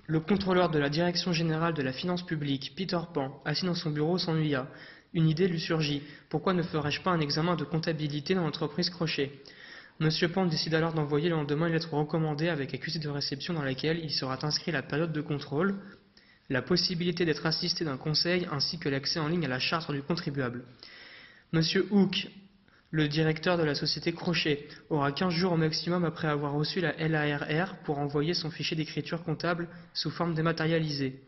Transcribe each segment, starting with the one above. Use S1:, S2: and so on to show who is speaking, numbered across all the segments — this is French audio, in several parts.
S1: Le contrôleur de la Direction générale de la finance publique, Peter Pan, assis dans son bureau, s'ennuya. Une idée lui surgit. Pourquoi ne ferais-je pas un examen de comptabilité dans l'entreprise Crochet? Monsieur Pan décide alors d'envoyer le lendemain une lettre recommandée avec accusé de réception dans laquelle il sera inscrit la période de contrôle, la possibilité d'être assisté d'un conseil ainsi que l'accès en ligne à la charte du contribuable. Monsieur Hook, le directeur de la société Crochet, aura 15 jours au maximum après avoir reçu la LARR pour envoyer son fichier d'écriture comptable sous forme dématérialisée.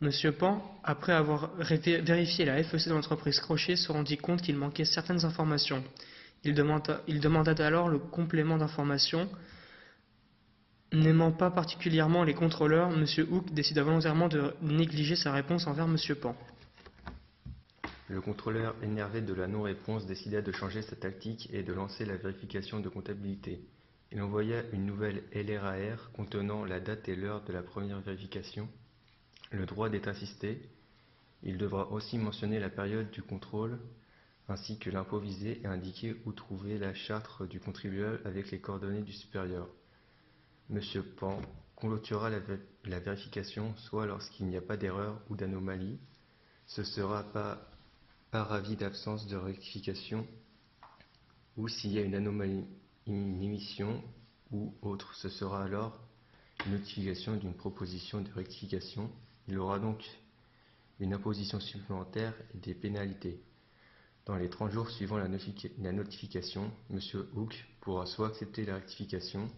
S1: Monsieur Pan, après avoir vérifié la FEC de l'entreprise Crochet, se rendit compte qu'il manquait certaines informations. Il demanda alors le complément d'information. N'aimant pas particulièrement les contrôleurs, Monsieur Hook décida volontairement de négliger sa réponse envers Monsieur Pan.
S2: Le contrôleur, énervé de la non-réponse, décida de changer sa tactique et de lancer la vérification de comptabilité. Il envoya une nouvelle LRAR contenant la date et l'heure de la première vérification, le droit d'être assisté. Il devra aussi mentionner la période du contrôle, ainsi que l'impôt visé et indiquer où trouver la charte du contribuable avec les coordonnées du supérieur. Monsieur Pan clôturera la vérification soit lorsqu'il n'y a pas d'erreur ou d'anomalie, ce sera pas par avis d'absence de rectification, ou s'il y a une anomalie, une émission ou autre, ce sera alors une notification d'une proposition de rectification. Il aura donc une imposition supplémentaire et des pénalités. Dans les 30 jours suivant la notification, M. Hook pourra soit accepter la rectification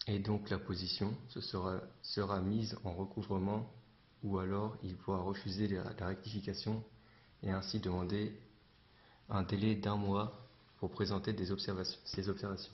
S2: et donc l'imposition sera mise en recouvrement, ou alors il pourra refuser la rectification et ainsi demander un délai d'1 mois pour présenter ses observations.